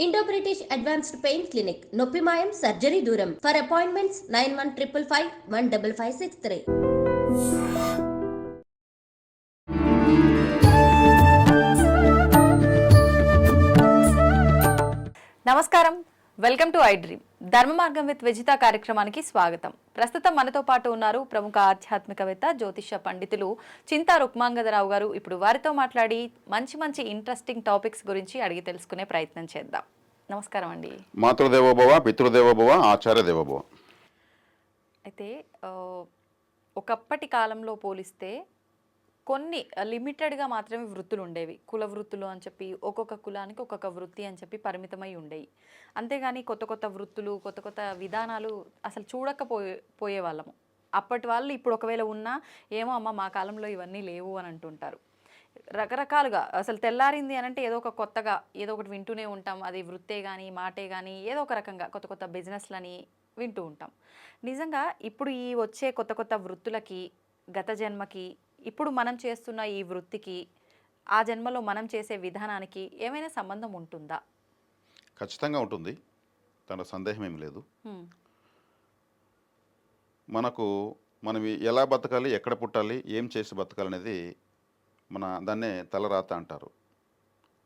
Indo British advanced pain clinic నొప్పి మాయం surgery దూరం ఫర్ అపాయింట్మెంట్స్ 9155515563. నమస్కారం, వెల్కమ్ టు ఐ డ్రీమ్. ధర్మ మార్గం విత్ విజిత కార్యక్రమానికి స్వాగతం. ప్రస్తుతం మనతో పాటు ఉన్నారు ప్రముఖ ఆధ్యాత్మికవేత్త, జ్యోతిష పండితులు చింతా రుక్మాంగదరావు గారు. ఇప్పుడు వారితో మాట్లాడి మంచి మంచి ఇంట్రెస్టింగ్ టాపిక్స్ గురించి అడిగి తెలుసుకునే ప్రయత్నం చేద్దాం. నమస్కారం అండి. మాతృదేవోభవ, పితృదేవోభవ, ఆచార్య దేవోభవ. అయితే ఒకప్పటి కాలంలో పోలిస్తే కొన్ని లిమిటెడ్గా మాత్రమే వృత్తులు ఉండేవి. కుల వృత్తులు అని చెప్పి ఒక్కొక్క కులానికి ఒక్కొక్క వృత్తి అని చెప్పి పరిమితమై ఉండేవి. అంతేగాని కొత్త కొత్త వృత్తులు, కొత్త కొత్త విధానాలు అసలు పోయేవాళ్ళము. అప్పటి వాళ్ళు ఇప్పుడు ఒకవేళ ఉన్నా ఏమో అమ్మ మా కాలంలో ఇవన్నీ లేవు అని అంటుంటారు. రకరకాలుగా అసలు తెల్లారింది అని అంటే ఏదో ఒక కొత్తగా ఏదో ఒకటి వింటూనే ఉంటాం. అది వృత్తే కానీ మాటే కానీ ఏదో ఒక రకంగా కొత్త కొత్త బిజినెస్లని వింటూ ఉంటాం. నిజంగా ఇప్పుడు ఈ వచ్చే కొత్త కొత్త వృత్తులకి, గత జన్మకి, ఇప్పుడు మనం చేస్తున్న ఈ వృత్తికి, ఆ జన్మలో మనం చేసే విధానానికి ఏమైనా సంబంధం ఉంటుందా? ఖచ్చితంగా ఉంటుంది, తన సందేహం ఏమి లేదు. మనం ఎలా బతకాలి, ఎక్కడ పుట్టాలి, ఏం చేసి బతకాలి అనేది దాన్నే తలరాత అంటారు.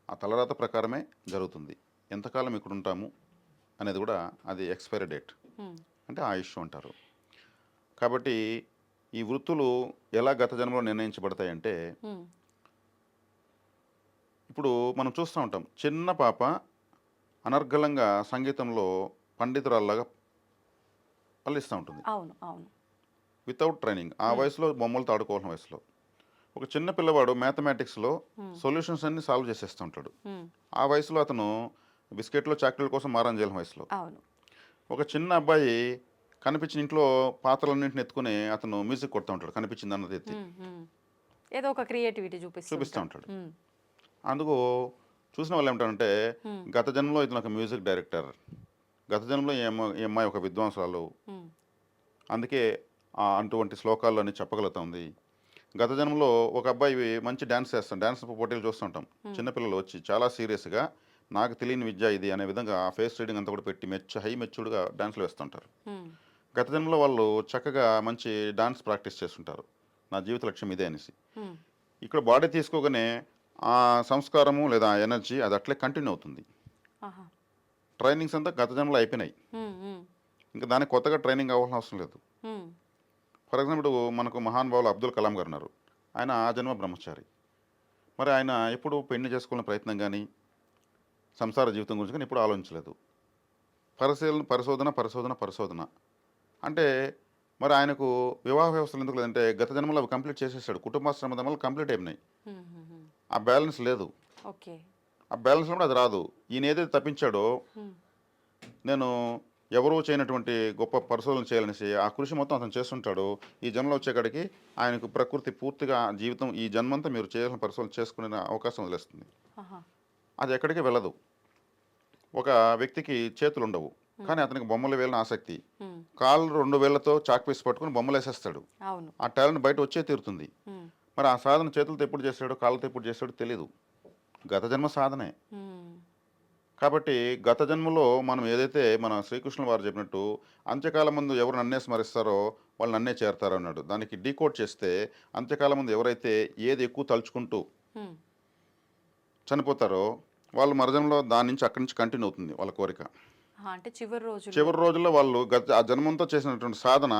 ఆ తలరాత ప్రకారమే జరుగుతుంది. ఎంతకాలం ఇక్కడ ఉంటాము అనేది కూడా అది ఎక్స్పైరీ డేట్, అంటే ఆయుష్ అంటారు. కాబట్టి ఈ వృత్తులు ఎలా గత జన్మలో నిర్ణయించబడతాయంటే, ఇప్పుడు మనం చూస్తూ ఉంటాం, చిన్న పాప అనర్గళంగా సంగీతంలో పండితురాల్లాగా పల్లిస్తూ ఉంటుంది. అవును అవును, వితౌట్ ట్రైనింగ్. ఆ వయసులో బొమ్మలతో ఆడుకోవాల్సిన వయసులో ఒక చిన్న పిల్లవాడు మ్యాథమెటిక్స్లో సొల్యూషన్స్ అన్ని సాల్వ్ చేసేస్తూ ఉంటాడు. ఆ వయసులో అతను బిస్కెట్లో చాక్లెట్ కోసం మారం చేయాల్సిన వయసులో. ఒక చిన్న అబ్బాయి కనిపించిన ఇంట్లో పాత్రలన్నింటిని ఎత్తుకుని అతను మ్యూజిక్ కొడుతూ ఉంటాడు, కనిపించింది అన్నది ఎత్తి ఏదో ఒక క్రియేటివిటీ చూపిస్తూ ఉంటాడు. అందుకు చూసిన వాళ్ళు ఏమంటారంటే, గత జన్మలో ఇతను ఒక మ్యూజిక్ డైరెక్టర్, గత జన్మలో ఈ అమ్మాయి ఒక విద్వాంసురాలు, అందుకే అటువంటి శ్లోకాలు అని చెప్పగలుగుతుంది. గత జన్మలో ఒక అబ్బాయి మంచి డ్యాన్స్ చేస్తాం, డ్యాన్స్ పోటీలు చూస్తుంటాం, చిన్నపిల్లలు వచ్చి చాలా సీరియస్గా నాకు తెలియని విద్య ఇది అనే విధంగా ఫేస్ రీడింగ్ అంతా కూడా పెట్టి హై మెచ్యూర్డ్గా డ్యాన్స్లు వేస్తుంటారు. గత జన్మలో వాళ్ళు చక్కగా మంచి డాన్స్ ప్రాక్టీస్ చేస్తుంటారు, నా జీవిత లక్ష్యం ఇదే అనేసి. ఇక్కడ బాడీ తీసుకోగానే ఆ సంస్కారము లేదా ఎనర్జీ అది అట్లే కంటిన్యూ అవుతుంది. ట్రైనింగ్స్ అంతా గత జన్మలో అయిపోయినాయి, ఇంకా దానికి కొత్తగా ట్రైనింగ్ అవ్వాల్సిన అవసరం లేదు. ఫర్ ఎగ్జాంపుల్ మనకు మహానుభావులు అబ్దుల్ కలాం గారు ఉన్నారు. ఆయన ఆ జన్మ బ్రహ్మచారి. మరి ఆయన ఎప్పుడు పెళ్లి చేసుకునే ప్రయత్నం కానీ సంసార జీవితం గురించి కానీ ఎప్పుడు ఆలోచించలేదు. పరిశోధన అంటే మరి ఆయనకు వివాహ వ్యవస్థలు ఎందుకు లేదంటే గత జన్మలో అవి కంప్లీట్ చేసేసాడు. కుటుంబాశ్రమ ధర్మాలు కంప్లీట్ అయిపోయినాయి, ఆ బ్యాలెన్స్ లేదు. ఆ బ్యాలెన్స్ కూడా అది రాదు. ఈయన ఏదైతే తప్పించాడో, నేను ఎవరూ చేయనటువంటి గొప్ప పరిశోధనలు చేయాలనేసి ఆ కృషి మొత్తం అతను చేస్తుంటాడు. ఈ జన్మలో వచ్చేకాడికి ఆయనకు ప్రకృతి పూర్తిగా జీవితం ఈ జన్మంతా మీరు చేయాల్సిన పరిశోధన చేసుకునే అవకాశం వదిలేస్తుంది. అది ఎక్కడికి వెళ్ళదు. ఒక వ్యక్తికి చేతులు ఉండవు కానీ అతనికి బొమ్మలు వేయాలని ఆసక్తి, కాళ్ళు 2 వేళ్లతో చాక్ పీస్ పట్టుకుని బొమ్మలు వేసేస్తాడు. ఆ టాలెంట్ బయట వచ్చే తీరుతుంది. మరి ఆ సాధన చేతులతో ఎప్పుడు చేస్తాడో కాళ్ళతో ఎప్పుడు చేస్తాడో తెలియదు, గత జన్మ సాధనే. కాబట్టి గత జన్మలో మనం ఏదైతే మన శ్రీకృష్ణుల వారు చెప్పినట్టు అంత్యకాలం ముందు ఎవరు నన్నే స్మరిస్తారో వాళ్ళు నన్నే చేరతారో అన్నాడు. దానికి డీకోడ్ చేస్తే అంత్యకాలం ముందు ఎవరైతే ఏది ఎక్కువ తలుచుకుంటూ చనిపోతారో వాళ్ళు మరజన్మలో దాని నుంచి అక్కడి నుంచి కంటిన్యూ అవుతుంది వాళ్ళ కోరిక. అంటే చివరి రోజుల్లో వాళ్ళు ఆ జన్మంతో చేసినటువంటి సాధన,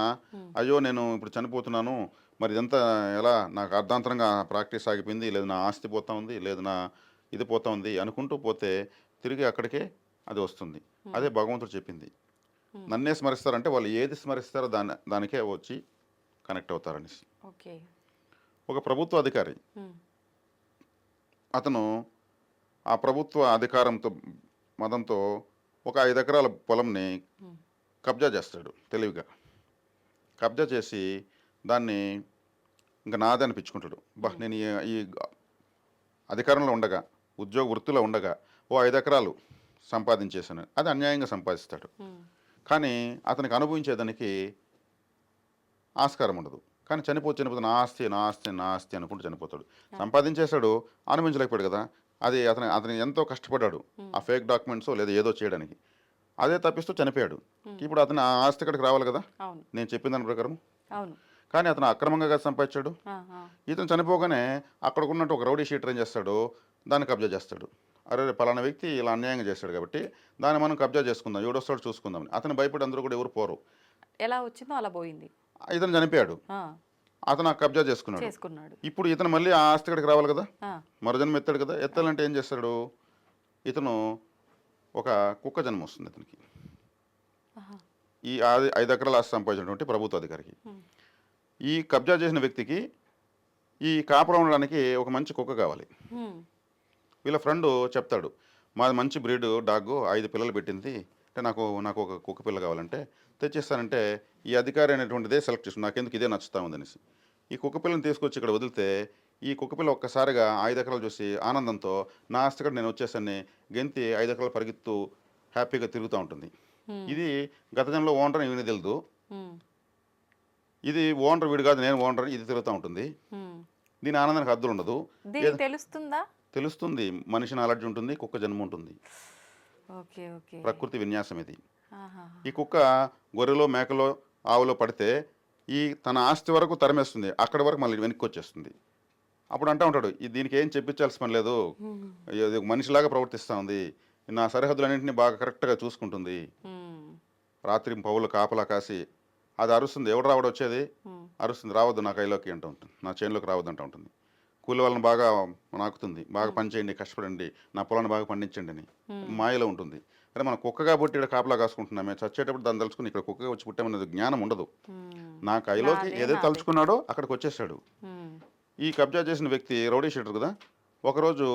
అయ్యో నేను ఇప్పుడు చనిపోతున్నాను, మరి ఇదంతా ఎలా, నాకు అర్ధాంతరంగా ప్రాక్టీస్ ఆగిపోయింది, లేదు నా ఆస్తి పోతా ఉంది, లేదు నా ఇది పోతా ఉంది అనుకుంటూ పోతే తిరిగి అక్కడికే అది వస్తుంది. అదే భగవంతుడు చెప్పింది, నన్నే స్మరిస్తారంటే వాళ్ళు ఏది స్మరిస్తారో దానికే వచ్చి కనెక్ట్ అవుతారనేసి. ఒక ప్రభుత్వ అధికారి, అతను ఆ ప్రభుత్వ అధికారంతో మదంతో ఒక 5 ఎకరాల పొలంని కబ్జా చేస్తాడు. తెలివిగా కబ్జా చేసి దాన్ని ఇంకా నాదే అనిపించుకుంటాడు. నేను ఈ అధికారంలో ఉండగా, ఉద్యోగ వృత్తిలో ఉండగా ఓ 5 ఎకరాలు సంపాదించేసాను, అది అన్యాయంగా సంపాదిస్తాడు. కానీ అతనికి అనుభవించేదానికి ఆస్కారం ఉండదు. కానీ చనిపోతే నా ఆస్తి అనుకుంటూ చనిపోతాడు. సంపాదించేశాడు, అనుభవించలేకపోయాడు కదా, అది అతను ఎంతో కష్టపడ్డాడు ఆ ఫేక్ డాక్యుమెంట్స్ లేదా ఏదో చేయడానికి. అదే తప్పిస్తూ చనిపోయాడు. ఇప్పుడు అతను ఆ ఆస్తి ఇక్కడికి రావాలి కదా, అవును. నేను చెప్పిన దాని ప్రకారం. అవును. కానీ అతను అక్రమంగా కదా సంపాదించాడు. ఆ! ఆ! ఇతను చనిపోగానే అక్కడికి ఉన్నట్టు ఒక రౌడీ షీటర్ ఏం చేస్తాడు, దాన్ని కబ్జా చేస్తాడు. అరే పలానా వ్యక్తి ఇలా అన్యాయంగా చేస్తాడు కాబట్టి దాన్ని మనం కబ్జా చేసుకుందాం, ఎవడొస్తాడు చూసుకుందాం. అతను భయపడి అందరూ కూడా ఎవరు పోరు. ఎలా వచ్చిందో అలా పోయింది. ఇతను చనిపోయాడు, ఆ! అతను ఆ కబ్జా చేసుకున్నాడు. చేసుకున్నాడు. ఇప్పుడు ఇతను మళ్ళీ ఆ ఆస్తి ఇక్కడికి రావాలి కదా, ఆ! మరుజన్మ ఎత్తాడు కదా. ఎత్తాలంటే ఏం చేస్తాడు, ఇతను ఒక కుక్క జన్మ వస్తుంది ఇతనికి. ఆహా! ఈ 5 ఎకరాల ఆస్తి సంపాదించినటువంటి ప్రభుత్వ అధికారికి. హ్మ్. ఈ కబ్జా చేసిన వ్యక్తికి ఈ కాపురం ఉండడానికి ఒక మంచి కుక్క కావాలి. హ్మ్. వీళ్ళ ఫ్రెండ్ చెప్తాడు, మాది మంచి బ్రీడ్ డాగ్ 5 పిల్లలు పెట్టింది, అంటే నాకు నాకు ఒక కుక్క పిల్ల కావాలంటే తెచ్చిస్తానంటే ఈ అధికారి అనేటువంటిదే సెలెక్ట్ చేసుకుని నాకెందుకు ఇదే నచ్చుతా ఉందనేసి ఈ కుక్క పిల్లని తీసుకొచ్చి ఇక్కడ వదిలితే ఈ కుక్క పిల్ల ఒక్కసారిగా 5 ఎకరాలు చూసి ఆనందంతో నా ఆస్తి ఇక్కడ నేను వచ్చేసాన్ని గెంతి 5 ఎకరాలు పరిగెత్తు హ్యాపీగా తిరుగుతూ ఉంటుంది. హ్మ్. ఇది గత జన్మలో ఓనర్ ఈయన తెలుదు, హ్మ్. ఇది ఓనర్ వీడు కాదు నేను ఓనర్ ఇది తిరుగుతూ ఉంటుంది. హ్మ్. దీని ఆనందానికి హద్దులు ఉండదు. దీనికి తెలుస్తుందా? తెలుస్తుంది, మనిషి నాలెడ్జ్ ఉంటుంది, కుక్క జన్మ ఉంటుంది. ఓకే. ఓకే. ప్రకృతి విన్యాసం ఇది. ఆహా! ఈ కుక్క గొర్రెలో మేకలో ఆవులో పడితే ఈ తన ఆస్తి వరకు తరిమేస్తుంది, అక్కడి వరకు మళ్ళీ వెనక్కి వచ్చేస్తుంది. అప్పుడు అంటూ ఉంటాడు, దీనికి ఏం చెప్పించాల్సిన పని లేదు, హ్మ్. ఇది ఒక మనిషిలాగా ప్రవర్తిస్తూ ఉంది, నా సరిహద్దులన్నింటినీ బాగా కరెక్ట్గా చూసుకుంటుంది. హ్మ్. రాత్రి పౌలు కాపలా కాసి అది అరుస్తుంది, ఎవడు రావడం వచ్చేది హ్మ్. అరుస్తుంది, రావద్దు నా కైలోకి అంటూ ఉంటుంది, నా చేనులోకి రావద్దు అంటూ ఉంటుంది. కూలి వాళ్ళని బాగా నాకుతుంది, బాగా పని చేయండి కష్టపడండి నా పొలాన్ని బాగా పండించండి అని మాయలో ఉంటుంది. అరే మన కుక్కగా పుట్టి ఇక్కడ కాపలా కాసుకుంటున్నామే, చచ్చేటప్పుడు దాన్ని తలుచుకుని ఇక్కడ కుక్కగా వచ్చి పుట్టామనేది జ్ఞానం ఉండదు. హ్మ్. నా కైలోకి నాదే ఏదైతే నాదే. తలుచుకున్నాడో అక్కడికి వచ్చేసాడు. హ్మ్. ఈ కబ్జా చేసిన వ్యక్తి రౌడీ షీటర్ కదా, ఒకరోజు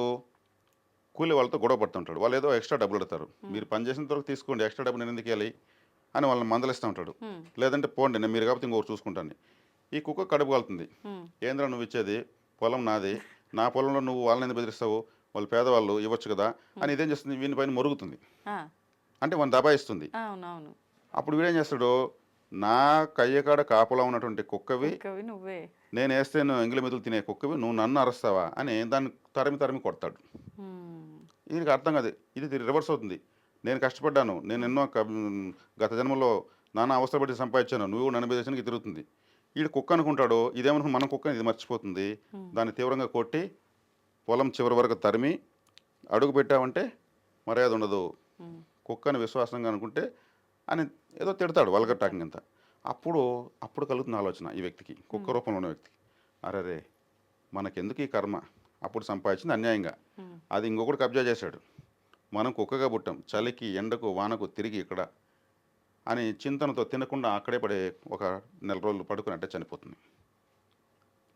కూలి వాళ్ళతో గొడవ పడుతుంటాడు. వాళ్ళు ఏదో ఎక్స్ట్రా డబ్బులు అడతారు, మీరు పని చేసిన తర్వాత తీసుకోండి, ఎక్స్ట్రా డబ్బు నేను ఎందుకు ఇవ్వాలి అని వాళ్ళని మందలిస్తూ ఉంటాడు. హ్మ్. లేదంటే పోండి నేను మీరు కాబట్టి ఇంకొకటి చూసుకుంటాను. ఈ కుక్క కడుపు కాలుతుంది, హ్మ్. ఏంద్రా నువ్వు ఇచ్చేది, పొలం నాది, నా పొలంలో నువ్వు వాళ్ళని ఎందుకు బెదిరిస్తావు, వాళ్ళు పేదవాళ్ళు ఇవ్వచ్చు కదా అని ఇదేం చేస్తుంది, వీని పైన మొరుగుతుంది, ఆ! అంటే వాడిని దబాయిస్తుంది. అవునవును. అప్పుడు వీడేం చేస్తాడు, నా కయ్యకాడ కాపలా ఉన్నటువంటి కుక్కవి, కుక్కవి నువ్వే. నేను వేస్తే నువ్వు ఎంగిలి మెతులు తినే కుక్కవి, నువ్వు నన్ను అరుస్తావా అని దాన్ని తరిమి తరిమి కొడతాడు. హ్మ్. దీనికి అర్థం కాదు, ఇది రివర్స్ అవుతుంది. నేను కష్టపడ్డాను, నేను ఎన్నో గత జన్మలో నానా అవసరపడి సంపాదించాను, నువ్వు నన్ను బెదిరించడానికి తిరుగుతుంది. వీడు కుక్క అనుకుంటాడు, ఇదేమనుకుని మన కుక్కని ఇది మర్చిపోతుంది. దాన్ని తీవ్రంగా కొట్టి పొలం చివరి వరకు తరిమి అడుగు పెట్టావంటే మర్యాద ఉండదు, హ్మ్. కుక్కని విశ్వాసంగా అనుకుంటే అని ఏదో తిడతాడు వల్గర్ టాకింగ్ అంతా. అప్పుడు కలుగుతుంది ఆలోచన ఈ వ్యక్తికి, కుక్క రూపంలో ఉన్న వ్యక్తికి, అరే మనకెందుకు ఈ కర్మ, అప్పుడు సంపాదించింది అన్యాయంగా, హ్మ్. అది ఇంకొకటి కబ్జా చేశాడు, మనం కుక్కగా పుట్టాం, చలికి ఎండకు వానకు తిరిగి ఇక్కడ అని చింతనతో తినకుండా అక్కడే పడే ఒక నెల రోజులు పడుకున్నట్టే చనిపోతుంది.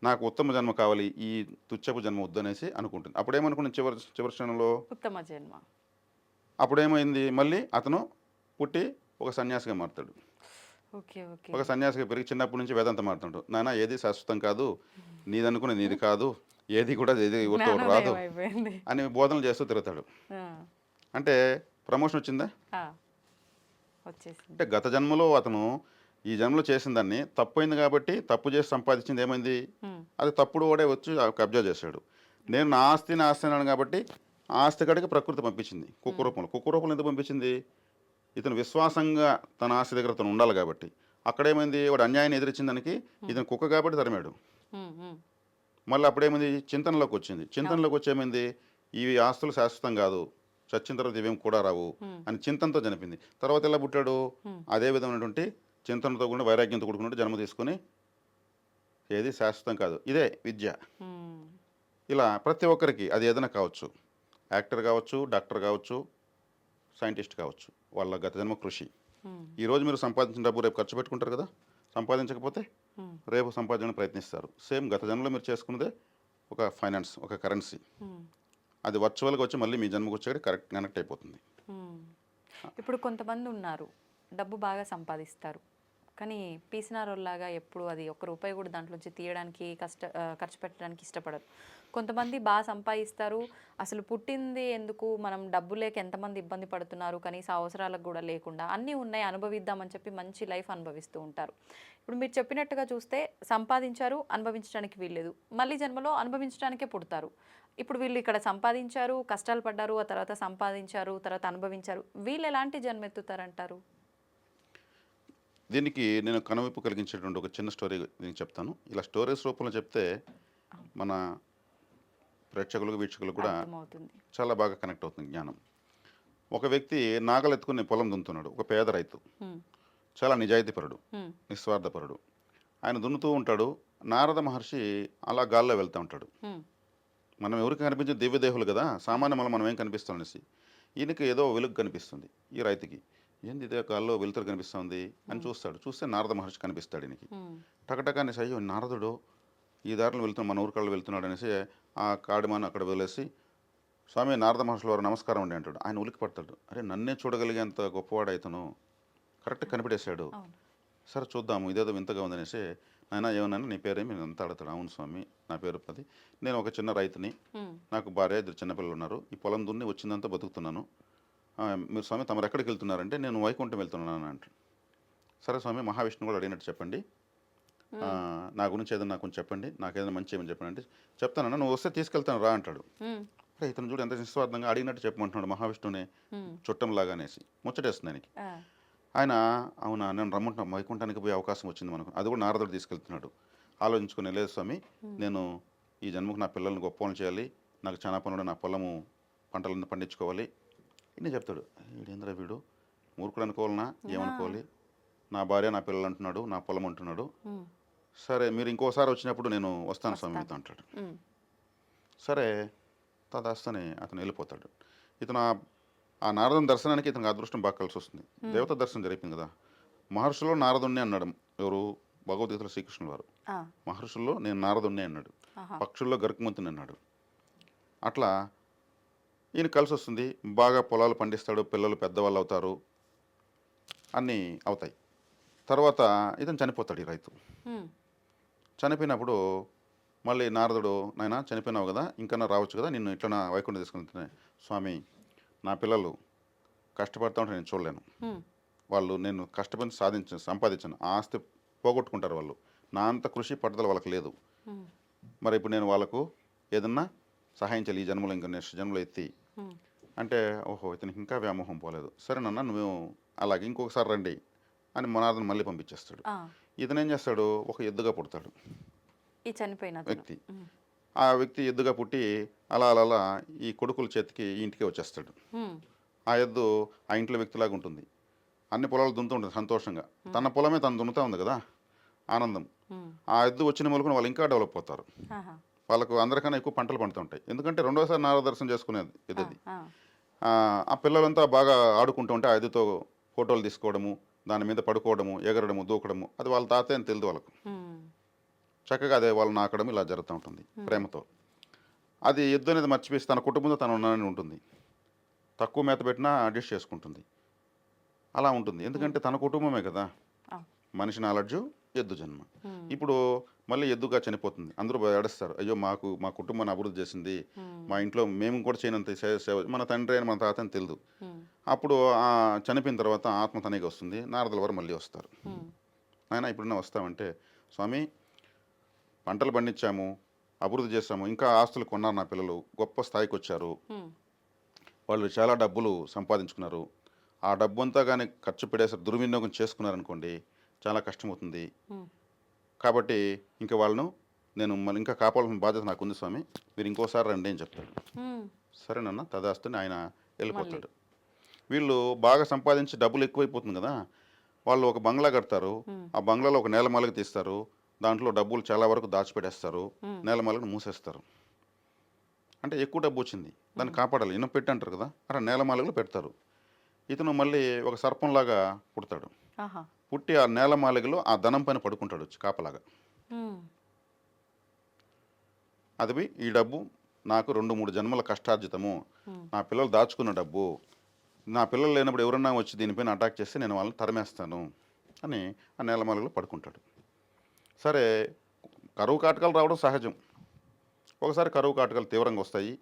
నాకు ఉత్తమ జన్మ కావాలి, ఈ తుచ్చపు జన్మ వద్దనేసి అనుకుంటుంది. అప్పుడేమనుకున్నాను చివరి చివరి క్షణంలో, ఉత్తమ జన్మ. అప్పుడేమైంది మళ్ళీ అతను పుట్టి ఒక సన్యాసిగా మారుతాడు. ఓకే. ఓకే. ఒక సన్యాసిగా పెరిగి చిన్నప్పటి నుంచి వేదాంతం మారుతాడు. నాన్న ఏది శాశ్వతం కాదు, నీదనుకునే నీది కాదు, ఏది కూడా ఏది ఊరితో ఒకటి రాదు జ్ఞానోదయం అయిపోయింది. అని బోధనలు చేస్తూ తిరుగుతాడు. ఆ! అంటే ప్రమోషన్ వచ్చిందా, ఆ! వచ్చేసింది. అంటే గత జన్మలో అతను ఈ జన్మలో చేసిన దాన్ని తప్పైంది కాబట్టి తప్పు చేసి సంపాదించింది ఏమైంది, హ్మ్. అది తప్పుడు వాడే వచ్చి కబ్జా చేశాడు. నేను నా ఆస్తిని ఆస్తి అన్నాను కాబట్టి ఆ ఆస్తి కాడికి ప్రకృతి పంపించింది కుక్క రూపంలో. కుక్క రూపంలో ఎందుకు పంపించింది, ఇతను విశ్వాసంగా తన ఆస్తి దగ్గర తను ఉండాలి కాబట్టి. అక్కడేమైంది, వాడు అన్యాయాన్ని ఎదిరించిన దానికి ఇతను కుక్క కాబట్టి తరిమాడు. హ్మ్. హ్మ్. మళ్ళీ అప్పుడేమైంది, చింతనలోకి వచ్చింది. చింతనలోకి వచ్చి ఏమైంది, ఇవి ఆస్తులు శాశ్వతం కాదు, చచ్చిన తర్వాత ఇవేం కూడా రావు అని చింతనతో చనిపోయింది. తర్వాత ఎలా పుట్టాడు, అదే విధమైనటువంటి చింతనతో కూడా వైరాగ్యంతో కూడుకున్నట్టు జన్మ తీసుకొని ఏది శాశ్వతం కాదు, ఇదే విద్య. హ్మ్. ఇలా ప్రతి ఒక్కరికి అది ఏదైనా కావచ్చు, యాక్టర్ కావచ్చు, డాక్టర్ కావచ్చు, సైంటిస్ట్ కావచ్చు, వాళ్ళ గత జన్మ కృషి. హ్మ్. ఈరోజు మీరు సంపాదించిన డబ్బు రేపు ఖర్చు పెట్టుకుంటారు కదా, సంపాదించకపోతే హ్మ్. రేపు సంపాదించడానికి ప్రయత్నిస్తారు. సేమ్ గత జన్మలో మీరు చేసుకున్నదే ఒక ఫైనాన్స్, ఒక కరెన్సీ, హ్మ్. అది వర్చువల్గా వచ్చి మళ్ళీ మీ జన్మకు వచ్చేది కనెక్ట్ అయిపోతుంది. హ్మ్. ఇప్పుడు కొంతమంది ఉన్నారు, డబ్బు బాగా సంపాదిస్తారు, కానీ పీసినారోల్లాగా ఎప్పుడు అది ఒక్క రూపాయి కూడా దాంట్లోంచి తీయడానికి ఖర్చు పెట్టడానికి ఇష్టపడరు. కొంతమంది బాగా సంపాదిస్తారు, అసలు పుట్టింది ఎందుకు, మనం డబ్బు లేక ఎంతమంది ఇబ్బంది పడుతున్నారు, కనీస అవసరాలకు కూడా లేకుండా అన్నీ ఉన్నాయి అనుభవిద్దామని చెప్పి మంచి లైఫ్ అనుభవిస్తూ ఉంటారు. ఇప్పుడు మీరు చెప్పినట్టుగా చూస్తే సంపాదించారు, అనుభవించడానికి వీల్లేదు, మళ్ళీ జన్మలో అనుభవించడానికే పుడతారు. ఇప్పుడు వీళ్ళు ఇక్కడ సంపాదించారు, కష్టాలు పడ్డారు, ఆ తర్వాత సంపాదించారు, తర్వాత అనుభవించారు. వీళ్ళు ఎలాంటి జన్మెత్తుతారంటారు? దీనికి నేను కనువిప్పు కలిగించేటువంటి ఒక చిన్న స్టోరీ నేను చెప్తాను. ఇలా స్టోరీస్ రూపంలో చెప్తే మన ప్రేక్షకులకు, వీక్షకులకు కూడా అర్థమవుతుంది. చాలా బాగా కనెక్ట్ అవుతుంది జ్ఞానం. ఒక వ్యక్తి నాగలెత్తుకుని పొలం దున్నుతున్నాడు. ఒక పేద రైతు. హ్మ్. చాలా నిజాయితీపరుడు, హ్మ్. నిస్వార్థపరుడు. ఆయన దున్నుతూ ఉంటాడు. నారద మహర్షి అలా గాల్లో వెళ్తూ ఉంటాడు. హ్మ్. మనం ఎవరికి కనిపించే దివ్యదేహులు కదా, సామాన్య మనం ఏం కనిపిస్తాం అనేసి. ఈయనకి ఏదో వెలుగు కనిపిస్తుంది ఈ రైతుకి. ఏంది ఇదే గాల్లో వెలుతురు కనిపిస్తుంది అని చూస్తాడు. చూస్తే నారద మహర్షి కనిపిస్తాడు ఈయనకి. హ్మ్. టకటకాన్ని అయ్యో నారదుడు ఈ దారిలో వెళ్తున్నాడు, మన ఊరికాళ్ళు వెళ్తున్నాడు అనేసి ఆ కాడిమాను అక్కడ వదిలేసి, స్వామి నారద మహర్షుల వారు నమస్కారం అండి అంటాడు. ఆయన ఉలికి పడతాడు. అరే నన్నే చూడగలిగేంత గొప్పవాడు అయితను కరెక్ట్ కనిపెట్టేశాడు. అవును. సరే చూద్దాము ఇదేదో వింతగా ఉందనేసి, నాయన ఏమన్నా నీ పేరేమి అంత అడుగుతాడు. అవును స్వామి నా పేరు పది, నేను ఒక చిన్న రైతుని, హ్మ్. నాకు భార్య ఇద్దరు చిన్నపిల్లలు ఉన్నారు, ఈ పొలం దున్ని వచ్చిందంతా బతుకుతున్నాను. మీరు స్వామి తమరు ఎక్కడికి వెళ్తున్నారంటే నేను వైకుంఠం వెళ్తున్నాను అంటాడు. సరే స్వామి మహావిష్ణువు కూడా అడిగినట్టు చెప్పండి, నా గురించి ఏదైనా కొంచెం చెప్పండి, నాకు ఏదైనా మంచి ఏమని చెప్పండి అంటే, చెప్తానన్నా నువ్వు వస్తే తీసుకెళ్తాను రా అంటాడు. హ్మ్. అరే ఇతను చూడు ఎంత నిస్వార్థంగా అడిగినట్టు చెప్పమంటున్నాడు మహావిష్ణువుని హ్మ్. చుట్టంలాగా అనేసి ముచ్చటేస్తుంది ఆయనకి. ఆ. ఆయన అవునా నేను రమ్మంటున్నా వైకుంఠానికి పోయే అవకాశం వచ్చింది మనకు, అది కూడా నారదుడు తీసుకెళ్తున్నాడు. ఆలోచించుకుని లేదు స్వామి, నేను ఈ జన్మకు నా పిల్లల్ని గొప్ప పనులు చేయాలి, నాకు చాలా పనులు, నా పొలము పంటలను పండించుకోవాలి ఇన్ని చెప్తాడు. వీడేంద్ర వీడు మూర్ఖుడు అనుకోవాలనా ఏమనుకోవాలి, నా భార్య నా పిల్లలు అంటున్నాడు, నా పొలం అంటున్నాడు. హ్మ్. సరే మీరు ఇంకోసారి వచ్చినప్పుడు నేను వస్తాను స్వామి వస్తాను. మీతో అంటాడు. హ్మ్. సరే తదాస్తని అతను వెళ్ళిపోతాడు. ఇతను ఆ నారదుని దర్శనానికి ఇతనికి అదృష్టం బాగా కలిసి వస్తుంది. దేవత దర్శనం జరిపింది కదా. మహర్షుల్లో నారదుణ్ణి అన్నాడు ఎవరు, భగవద్గీతలో శ్రీకృష్ణుల వారు. ఆ. మహర్షుల్లో నేను నారదుణ్ణి అన్నాడు, ఆహా. పక్షుల్లో గరుకుమంతుని అన్నాడు. అట్లా ఈయన కలిసి వస్తుంది, బాగా పొలాలు పండిస్తాడు, పిల్లలు పెద్దవాళ్ళు అవుతారు, అన్నీ అవుతాయి. తర్వాత ఇతను చనిపోతాడు ఈ రైతు. హ్మ్. చనిపోయినప్పుడు మళ్ళీ నారదుడు, నాయన చనిపోయినావు కదా ఇంకన్నా రావచ్చు కదా, నిన్ను ఇట్లా వైకుంఠం తీసుకెళ్తున్నాయి. స్వామి నా పిల్లలు కష్టపడతా ఉంటే నేను చూడలేను, హ్మ్. వాళ్ళు నేను కష్టపడి సంపాదించాను ఆ ఆస్తి పోగొట్టుకుంటారు వాళ్ళు, నా అంత కృషి పట్టుదల వాళ్ళకి లేదు. హ్మ్. మరి ఇప్పుడు నేను వాళ్ళకు ఏదన్నా సహాయం చేయాలి ఈ జన్మలో, ఇంకా నెక్స్ట్ జన్మలో ఎత్తి హ్మ్. అంటే, ఓహో ఇతనికి ఇంకా వ్యామోహం పోలేదు, సరేనన్నా నువ్వు అలాగే ఇంకొకసారి రండి అని నారదుని మళ్ళీ పంపించేస్తాడు. ఆ. ఇతను ఏం చేస్తాడు, ఒక ఎద్దుగా పుడతాడు ఈ చనిపోయిన అతను. వ్యక్తి. హ్మ్. ఆ వ్యక్తి ఎద్దుగా పుట్టి అలా అలా అలా ఈ కొడుకుల చేతికి ఈ ఇంటికి వచ్చేస్తాడు. హ్మ్. ఆ ఎద్దు ఆ ఇంట్లో వ్యక్తిలాగా ఉంటుంది, అన్ని పొలాలు దున్నుతూ ఉంటుంది సంతోషంగా, తన పొలమే తను దున్నుతూ ఉంది కదా, ఆనందం. హ్మ్. ఆ ఎద్దు వచ్చిన మొలకుని వాళ్ళు ఇంకా డెవలప్ అవుతారు, ఆహా. వాళ్ళకు అందరికన్నా ఎక్కువ పంటలు పండుతూ ఉంటాయి, ఎందుకంటే రెండోసారి నారద దర్శనం చేసుకునేది ఆ. ఎద్దది. ఆ. ఆ పిల్లలంతా బాగా ఆడుకుంటూ ఉంటే ఆ ఎద్దుతో ఫోటోలు తీసుకోవడము, దాని మీద పడుకోవడము, ఎగరడము, దూకడము, అది వాళ్ళ తాతే అని తెలియదు వాళ్ళకు. హ్మ్. చక్కగా అదే వాళ్ళు నాకడం ఇలా జరుగుతూ ఉంటుంది ప్రేమతో. అది ఎద్దు అనేది మర్చిపోయి తన కుటుంబంతో తను ఉన్నానని ఉంటుంది, తక్కువ మేత పెట్టినా అడ్జస్ట్ చేసుకుంటుంది, అలా ఉంటుంది, ఎందుకంటే తన కుటుంబమే కదా. ఆ. మనిషి నాలెడ్జు ఎద్దు జన్మ. హ్మ్. ఇప్పుడు మళ్ళీ ఎద్దుగా చనిపోతుంది, అందరూ ఏడుస్తారు, అయ్యో మా కుటుంబాన్ని అభివృద్ధి చేసింది, హ్మ్. మా ఇంట్లో మేము కూడా చేయనంత సేవ మన తండ్రి అని మన తాత అని తెలియదు. హ్మ్. అప్పుడు ఆ చనిపోయిన తర్వాత ఆత్మ తనకి వస్తుంది, నారదుల వారు మళ్ళీ వస్తారు. హ్మ్. ఆయన ఇప్పుడున్నా వస్తామంటే, స్వామి పంటలు పండించాము, అభివృద్ధి చేశాము, ఇంకా ఆస్తులు కొన్నారు, నా పిల్లలు గొప్ప స్థాయికి వచ్చారు, హ్మ్. వాళ్ళు చాలా డబ్బులు సంపాదించుకున్నారు, ఆ డబ్బు అంతా కానీ ఖర్చు పెడేసి దుర్వినియోగం చేసుకున్నారనుకోండి చాలా కష్టమవుతుంది. హ్మ్. కాబట్టి ఇంకా వాళ్ళను నేను మళ్ళీ ఇంకా కాపాడాల్సిన బాధ్యత నాకు ఉంది స్వామి, మీరు ఇంకోసారి రండి అని చెప్తాడు. హ్మ్. సరేనన్న తదాస్తుని ఆయన మళ్ళీ. వెళ్ళిపోతాడు. వీళ్ళు బాగా సంపాదించి డబ్బులు ఎక్కువైపోతుంది కదా, వాళ్ళు ఒక బంగ్లా కడతారు, హ్మ్. ఆ బంగ్లాలో ఒక నేలమాలిగ తీస్తారు, దాంట్లో డబ్బులు చాలా వరకు దాచిపెట్టేస్తారు, హ్మ్. నేలమాలిగను మూసేస్తారు. అంటే ఎక్కువ డబ్బు వచ్చింది, దాన్ని కాపాడాలి, ఇనం పెట్టి అంటారు కదా, అక్కడ నేలమాలిగలు పెడతారు. ఇతను మళ్ళీ ఒక సర్పంలాగా పుడతాడు. ఆహా. పుట్టి ఆ నేలమాలిగలో ఆ ధనం పైన పడుకుంటాడు వచ్చి కాపలాగా. హ్మ్. అది ఈ డబ్బు నాకు 2-3 జన్మల కష్టార్జితము, హ్మ్. నా పిల్లలు దాచుకున్న డబ్బు, నా పిల్లలు లేనప్పుడు ఎవరన్నా వచ్చి దీనిపైన అటాక్ చేస్తే నేను వాళ్ళని తరిమేస్తాను అని ఆ నేలమాలిగలో పడుకుంటాడు. సరే కరువు కాటకాలు రావడం సహజం. ఒకసారి కరువు కాటకాలు తీవ్రంగా వస్తాయి,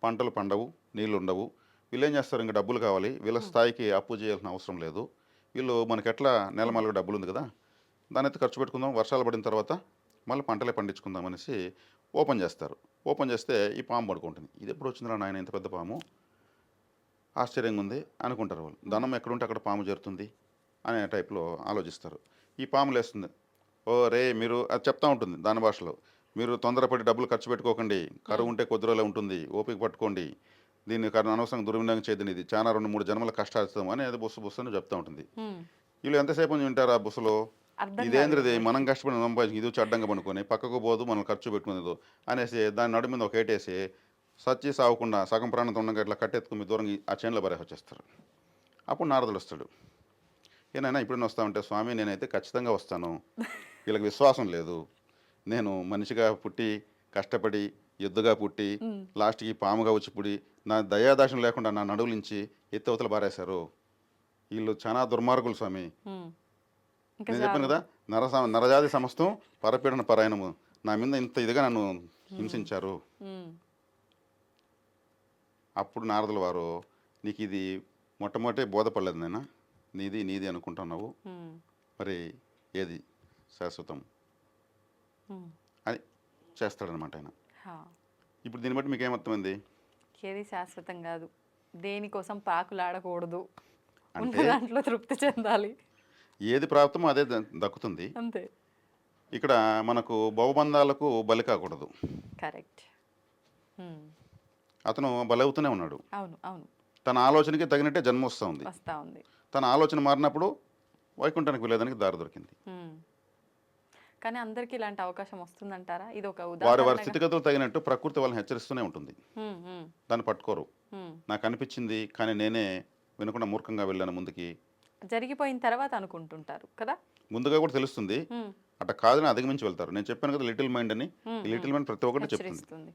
పంటలు పండవు, నీళ్ళు ఉండవు. వీళ్ళు ఏం చేస్తారు, ఇంకా డబ్బులు కావాలి, వీళ్ళ స్థాయికి అప్పు చేయాల్సిన అవసరం లేదు, వీళ్ళు మనకెట్లా నేలమాలిగ డబ్బులు ఉంది కదా, దాని అయితే ఖర్చు పెట్టుకుందాం, వర్షాలు పడిన తర్వాత మళ్ళీ పంటలే పండించుకుందాం అనేసి ఓపెన్ చేస్తారు. ఓపెన్ చేస్తే ఈ పాము పడుకుంటుంది. ఇది ఎప్పుడు వచ్చిందిరా నాయన ఇంత పెద్ద పాము, ఆశ్చర్యంగా ఉంది అనుకుంటారు వాళ్ళు. ధనం ఎక్కడుంటే అక్కడ పాము చేరుతుంది అనే టైప్లో ఆలోచిస్తారు. ఈ పాము లేస్తుంది. ఓ రే మీరు అది చెప్తా ఉంటుంది దాని భాషలో, మీరు తొందరపడి డబ్బులు ఖర్చు పెట్టుకోకండి, కరువు ఉంటే కొద్ది రోజులే ఉంటుంది, ఓపిక పట్టుకోండి, దీన్ని అనవసరంగా దుర్వినియోగం చేయదని, ఇది చాలా 2-3 జన్మల కష్టార్జితం అని అది బుస్సు బుస్సు అని చెప్తా ఉంటుంది. వీళ్ళు ఎంతసేపు అని వింటారు ఆ బుస్సులో, అర్థం కాదు ఇదేంద్రది కదా. మనం కష్టపడి సంపాదించి ఇది వచ్చి అడ్డంగా పనుకొని పక్కకు పోదు మనం ఖర్చు పెట్టుకునేది అనేసి దాని నడు మీద ఒక ఏటేసి సచ్చి సావకుండా సగం ప్రాణం ఉండగా ఇట్లా కట్టెత్తుకుని దూరంగా ఆ చేనులో బరే వచ్చేస్తారు. అప్పుడు నారదుడు వస్తాడు. ఏనైనా ఇప్పుడు వస్తా ఉంటే, స్వామి నేనైతే ఖచ్చితంగా వస్తాను, వీళ్ళకి విశ్వాసం లేదు, నేను మనిషిగా పుట్టి కష్టపడి ఎద్దుగా పుట్టి లాస్ట్కి పాముగా వచ్చి పుడి నా దయాదాశం లేకుండా నా నడువులించి ఎత్తవతల బారేశారు, వీళ్ళు చాలా దుర్మార్గులు స్వామి. ఇంకా నేను చెప్పాను కదా, నరజాతి సమస్తం పరపీడన పరాయణము, నా మీద ఇంత ఇదిగా నన్ను హింసించారు. అప్పుడు నారదుల వారు, నీకు ఇది మొట్టమొదటి బోధపడలేదు నాయనా, నీది నీది అనుకుంటున్నావు, మరి ఏది శాశ్వతం అని చేస్తాడనమాట ఆయన. ఇప్పుడు దీన్ని బట్టి మీకు ఏమర్థమైంది? ఏది శాశ్వతం కాదు, దేనికోసం పాకులాడకూడదు, ఉన్న అంటే దాంట్లో తృప్తి చెందాలి, ఏది ప్రాప్తమో అదే దక్కుతుంది. అంతే. ఇక్కడ మనకు భవబంధాలకు బలి కాకూడదు. కరెక్ట్. అతను బలవుతూనే ఉన్నాడు. అవును అవును, తన ఆలోచనకి తగినట్టే జన్మ వస్తూ ఉంది. వస్తా ఉంది. తన ఆలోచన మారినప్పుడు వైకుంఠానికి వెళ్ళేదానికి దారి దొరికింది. కానీ అందరికీ ఇలాంటి అవకాశం వస్తుందంటారా? ఇది ఒక వారి వారి ఉదాహరణ. స్థితిగతులు తగినట్టు ప్రకృతి వాళ్ళని హెచ్చరిస్తూనే ఉంటుంది, దాన్ని పట్టుకోరు. నాకు అనిపించింది కానీ నేనే వినకుండా మూర్ఖంగా వెళ్ళాను ముందుకి, జరిగిపోయిన తర్వాత అనుకుంటుంటారు కదా. ముందుగా కూడా తెలుస్తుంది, అట్లా కాదని అధిగమించి వెళ్తారు. నేను చెప్పాను కదా లిటిల్ మైండ్ అని, ఈ లిటిల్ మైండ్ ప్రతి ఒక్కటి చెప్తుంది. హెచ్చరిస్తుంది.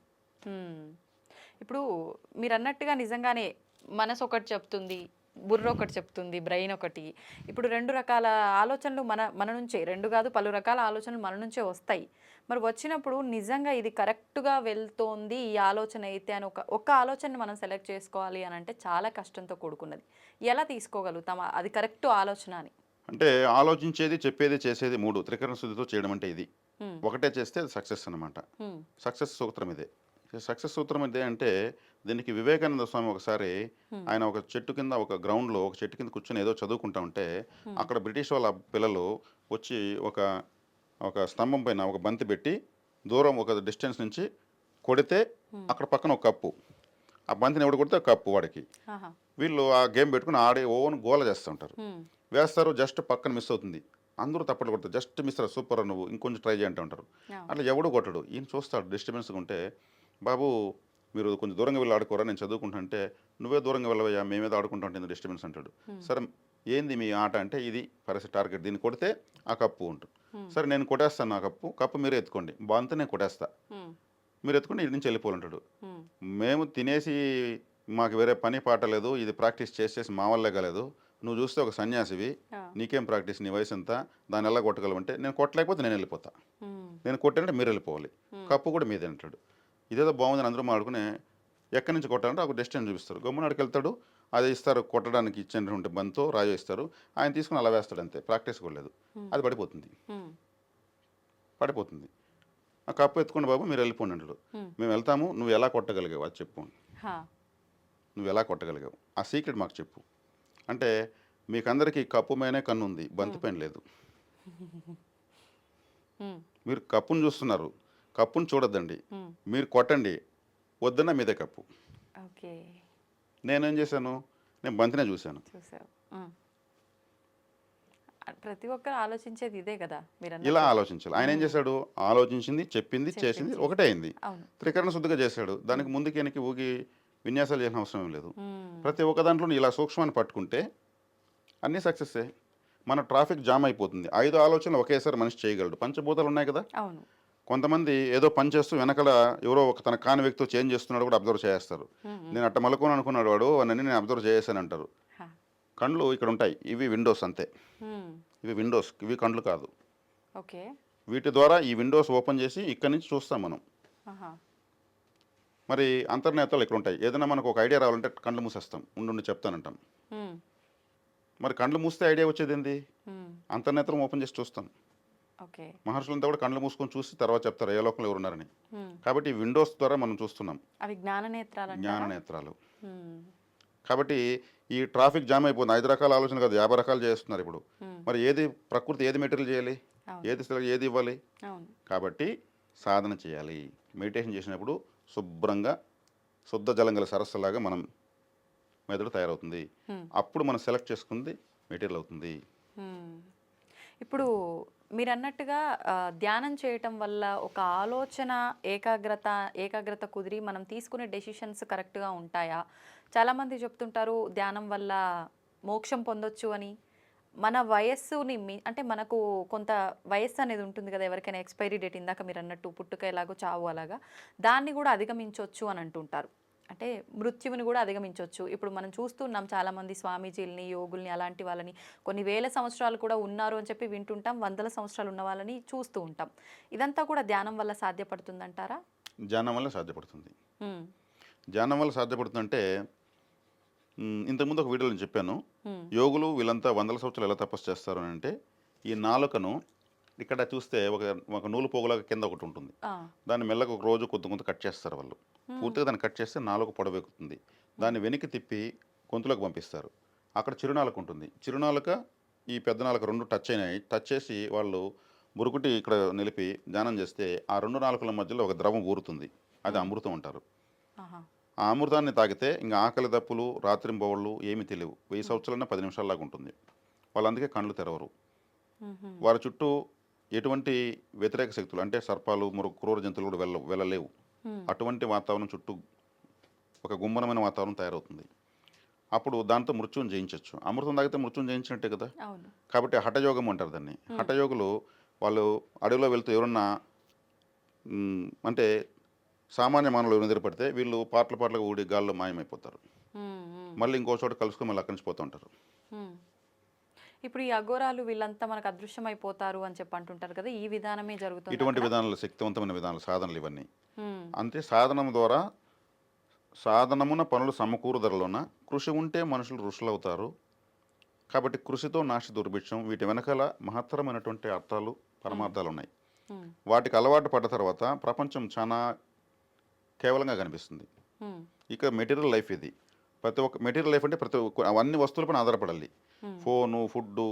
ఇప్పుడు మీరు అన్నట్టుగా నిజంగానే మనసు ఒకటి చెప్తుంది, బుర్ర ఒకటి చెప్తుంది, బ్రెయిన్ ఒకటి. ఇప్పుడు 2 రకాల ఆలోచనలు మన నుంచే, 2 కాదు పలు రకాల ఆలోచనలు మన నుంచే వస్తాయి. మరి వచ్చినప్పుడు నిజంగా ఇది కరెక్ట్గా వెళ్తోంది ఈ ఆలోచన అయితే అని ఒక ఆలోచనని మనం సెలెక్ట్ చేసుకోవాలి అని అంటే చాలా కష్టంతో కూడుకున్నది. ఎలా తీసుకోగలుగుతాం అది కరెక్ట్ ఆలోచన అని? అంటే ఆలోచించేది, చెప్పేది, చేసేది 3 త్రికరణ శుద్ధితో చేయడం అంటే ఇది. ఒకటే చేస్తే అది సక్సెస్ అనమాట. సక్సెస్ సూత్రం ఇదే. సక్సెస్ సూత్రం ఇదే అంటే దీనికి వివేకానంద స్వామి ఒకసారి ఆయన ఒక చెట్టు కింద, ఒక గ్రౌండ్లో ఒక చెట్టు కింద కూర్చొని ఏదో చదువుకుంటా ఉంటే అక్కడ బ్రిటిష్ వాళ్ళ పిల్లలు వచ్చి ఒక స్తంభం పైన ఒక బంతి పెట్టి దూరం ఒక డిస్టెన్స్ నుంచి కొడితే అక్కడ పక్కన ఒక కప్పు, ఆ బంతిని ఎవడు కొడితే కప్పు వాడికి. వీళ్ళు ఆ గేమ్ పెట్టుకుని ఆడే ఓన్ గోల చేస్తుంటారు, వేస్తారు, జస్ట్ పక్కన మిస్ అవుతుంది, అందరూ తప్పట్లు కొడతారు, జస్ట్ మిస్ రా, సూపర్ నువ్వు ఇంకొంచెం ట్రై చేయంటూ ఉంటారు. అట్లా ఎవడు కొట్టడు. ఈయన చూస్తాడు డిస్టర్బెన్స్గా ఉంటే, బాబు మీరు కొంచెం దూరంగా వెళ్ళి ఆడుకోరా, నేను చదువుకుంటుంటే, నువ్వే దూరంగా వెళ్ళవయ్యా, మేమేదో ఆడుకుంటా ఉంటుంది డిస్టర్బెన్స్ అంటాడు. సరే ఏంది మీ ఆట అంటే, ఇది పరిస్థితి టార్గెట్, దీన్ని కొడితే ఆ కప్పు ఉంటుంది. సరే నేను కొట్టేస్తాను, నా కప్పు మీరే ఎత్తుకోండి, బాగుంటే నేను కొట్టేస్తా, మీరు ఎత్తుకోండి, ఇటు నుంచి వెళ్ళిపోవాలంటాడు. మేము తినేసి మాకు వేరే పని పాట లేదు, ఇది ప్రాక్టీస్ చేసి మా వల్లే కాలేదు, నువ్వు చూస్తే ఒక సన్యాసివి, నీకేం ప్రాక్టీస్, నీ వయసు ఎంత, దాన్ని ఎలా కొట్టగలవంటే, నేను కొట్టలేకపోతే నేను వెళ్ళిపోతా, నేను కొట్టానంటే మీరు వెళ్ళిపోవాలి, కప్పు కూడా మీదే అంటాడు. ఇదేదో బాగుందని అందరూ మాడుకుని ఎక్కడి నుంచి కొట్టాలంటే ఒక డెస్టినేషన్ చూపిస్తారు, గమ్మున అడికి వెళ్తాడు, అది ఇస్తారు కొట్టడానికి ఇచ్చినటువంటి బంతో రాజో ఇస్తారు, ఆయన తీసుకుని అలా వేస్తాడు అంతే, ప్రాక్టీస్ కూడా లేదు, అది పడిపోతుంది. ఆ కప్పు ఎత్తుకోండి బాబు మీరు వెళ్ళిపోండి అంటాడు. మేము వెళ్తాము, నువ్వు ఎలా కొట్టగలిగావు అది చెప్పు, నువ్వు ఎలా కొట్టగలిగావు ఆ సీక్రెట్ మాకు చెప్పు అంటే, మీకందరికీ కప్పు పైనే కన్ను ఉంది, బంతి పైన లేదు, మీరు కప్పును చూస్తున్నారు, కప్పును చూడొద్దండి, మీరు కొట్టండి, వద్దన్నా మీదే కప్పు. నేనేం చేశాను, నేను బంతినే చూశాను. ప్రతి ఒక్కరు ఆలోచించేది ఇదే కదా, మీరు ఇలా ఆలోచించాలి. ఆయన ఏం చేశాడు, ఆలోచించింది, చెప్పింది, చేసింది ఒకటే అయింది, త్రికరణ శుద్ధిగా చేశాడు. దానికి ముందుకి వెనక్కి ఊగి విన్యాసాలు చేసిన అవసరం ఏం లేదు. ప్రతి ఒక్క దాంట్లో ఇలా సూక్ష్మాన్ని పట్టుకుంటే అన్నీ సక్సెస్సే. మన ట్రాఫిక్ జామ్ అయిపోతుంది, 5 ఆలోచనలు ఒకేసారి మనిషి చేయగలడు. పంచభూతాలు ఉన్నాయి కదా, కొంతమంది ఏదో పని చేస్తూ వెనకాల ఎవరో ఒక తన కాని వ్యక్తితో చేంజ్ చేస్తున్నాడు కూడా అబ్జర్వ్ చేస్తారు. నేను అట్ట మలుకొని అనుకున్నాడు వాడు అని నేను అబ్జర్వ్ చేసాను అంటారు. కళ్ళు ఇక్కడ ఉంటాయి, ఇవి విండోస్ అంతే, ఇవి విండోస్, ఇవి కళ్ళు కాదు. వీటి ద్వారా ఈ విండోస్ ఓపెన్ చేసి ఇక్కడి నుంచి చూస్తాం మనం. మరి అంతర్నేతలు ఇక్కడ ఉంటాయి, ఏదైనా మనకు ఒక ఐడియా రావాలంటే కళ్ళు మూసేస్తాం, ఉండి చెప్తానంటాం. మరి కళ్ళు మూస్తే ఐడియా వచ్చేది ఏంది, అంతర్నేతలు ఓపెన్ చేసి చూస్తాం. ఓకే. మహర్షులంతా కూడా కళ్ళు మూసుకొని చూసి తర్వాత చెప్తారు ఏ లోకంలో ఎవరు ఉన్నారని. హ్మ్. కాబట్టి ఈ విండోస్ ద్వారా మనం చూస్తున్నాం అవి జ్ఞాన నేత్రాలంటారా? జ్ఞాన నేత్రాలు. హ్మ్. కాబట్టి ఈ ట్రాఫిక్ జామ్ అయిపోతుంది. 5 రకాల ఆలోచన కాదు 50 రకాలు చేస్తున్నారు ఇప్పుడు. హ్మ్. మరి ఏది ప్రకృతి ఏది మెటీరియల్ చేయాలి, అవును. ఏది ఇవ్వాలి? అవును. కాబట్టి సాధన చేయాలి. మెడిటేషన్ చేసినప్పుడు శుభ్రంగా శుద్ధ జలం గల సరస్సులాగా మనం మెదడు తయారవుతుంది. హ్మ్. అప్పుడు మనం సెలెక్ట్ చేసుకుంది మెటీరియల్ అవుతుంది. హ్మ్. ఇప్పుడు మీరన్నట్టుగా ధ్యానం చేయటం వల్ల ఒక ఆలోచన ఏకాగ్రత కుదిరి మనం తీసుకునే డెసిషన్స్ కరెక్ట్‌గా ఉంటాయా? చాలామంది చెప్తుంటారు ధ్యానం వల్ల మోక్షం పొందొచ్చు అని. మన వయస్సుని అంటే మనకు కొంత వయస్సు అనేది ఉంటుంది కదా! ఎవరికైనా ఎక్స్‌పైరీ డేట్ ఇందాక మీరన్నట్టు పుట్టుక ఎలాగో చావు అలాగా. దాన్ని కూడా అధిగమించొచ్చు అని అంటుంటారు. అంటే మృత్యువుని కూడా అధిగమించొచ్చు. ఇప్పుడు మనం చూస్తున్నాం చాలామంది స్వామీజీలని, యోగుల్ని అలాంటి వాళ్ళని కొన్ని వేల సంవత్సరాలు కూడా ఉన్నారు అని చెప్పి వింటుంటాం. వందల సంవత్సరాలు ఉన్న వాళ్ళని చూస్తూ ఉంటాం. ఇదంతా కూడా ధ్యానం వల్ల సాధ్యపడుతుందంటారా? ధ్యానం వల్ల సాధ్యపడుతుంది. హ్మ్. ధ్యానం వల్ల సాధ్యపడుతుందంటే ఇంతకుముందు ఒక వీడియోలో నేను చెప్పాను. హ్మ్. యోగులు వీళ్ళంతా వందల సంవత్సరాలు ఎలా తపస్సు చేస్తారు అని అంటే ఈ నాలుకను ఇక్కడ చూస్తే ఒక ఒక నూలు పోగులాగా కింద ఒకటి ఉంటుంది. ఆ! దాన్ని మెల్లగా ఒక రోజు కొద్ది కొంత కట్ చేస్తారు వాళ్ళు. హ్మ్. పూర్తిగా దాన్ని కట్ చేస్తే నాలుక పొడవెక్కుతుంది. దాన్ని వెనక్కి తిప్పి గొంతులోకి పంపిస్తారు. అక్కడ చిరునాలుక ఉంటుంది. చిరునాలుక ఈ పెద్ద నాలుక 2 టచ్ అయినాయి. టచ్ చేసి వాళ్ళు మురుగుటి ఇక్కడ నిలిపి ధ్యానం చేస్తే ఆ 2 నాలుకల మధ్యలో ఒక ద్రవం ఊరుతుంది. అది హ్మ్. అమృతం అంటారు. ఆహా! ఆ అమృతాన్ని తాగితే ఇంక ఆకలి దప్పులు రాత్రింబవళ్ళు ఏమీ తెలియవు. 1000 హ్మ్. సంవత్సరాలన్నా 10 నిమిషాల్లాగా ఉంటుంది. వాళ్ళు అందుకే కళ్ళు తెరవరు. హుహు. వారి చుట్టూ ఎటువంటి వ్యతిరేక శక్తులు అంటే సర్పాలు, క్రూర జంతువులు కూడా వెళ్ళలేవు. హ్మ్. అటువంటి వాతావరణం చుట్టూ ఒక గుమ్మనమైన వాతావరణం తయారవుతుంది. అప్పుడు దాంతో మృత్యువుని జయించొచ్చు. అమృతం తాగితే మృత్యువుని జయించినట్టే కదా! అవును. కాబట్టి హఠయోగం అంటారు దాన్ని. హ్మ్. హఠయోగులు వాళ్ళు అడవిలో వెళ్తూ ఎవరన్నా అంటే సామాన్య మానవులు ఎవరైనా ఎదురుపడితే వీళ్ళు పాటలుగా ఊడి గాల్లో మాయమైపోతారు. హ్మ్. హ్మ్. మళ్ళీ ఇంకో చోట కలుసుకొని మళ్ళీ అక్కడి నుంచి పోతూ ఉంటారు. హ్మ్. ఇప్పుడు ఈ అఘోరాలు వీళ్ళంతా మనకు అదృశ్యమైపోతారు అని చెప్పి అంటుంటారు కదా! ఈ విధానమే జరుగుతుందా ఇటువంటి అక్కడ? విధానాలు శక్తివంతమైన విధానాలు సాధనలు ఇవన్నీ. హ్మ్. అంతే సాధనం ద్వారా సాధనమున పనులు సమకూరుదరలోన కృషి ఉంటే మనుషులు ఋషులవుతారు. కాబట్టి కృషితో నాశ దుర్భిక్షం వీటి వెనకాల మహత్తరమైనటువంటి అర్థాలు హ్మ్. పరమార్థాలు ఉన్నాయి. హ్మ్. వాటికి అలవాటు పడ్డ తర్వాత ప్రపంచం చాలా కేవలంగా కనిపిస్తుంది. హ్మ్. ఇక మెటీరియల్ లైఫ్ ఇది. ప్రతి ఒక్క మెటీరియల్ లైఫ్ అంటే ప్రతి ఒక్క అవన్నీ వస్తువులపైన ఆధారపడాలి. హ్మ్. ఫోను, ఫుడ్డు,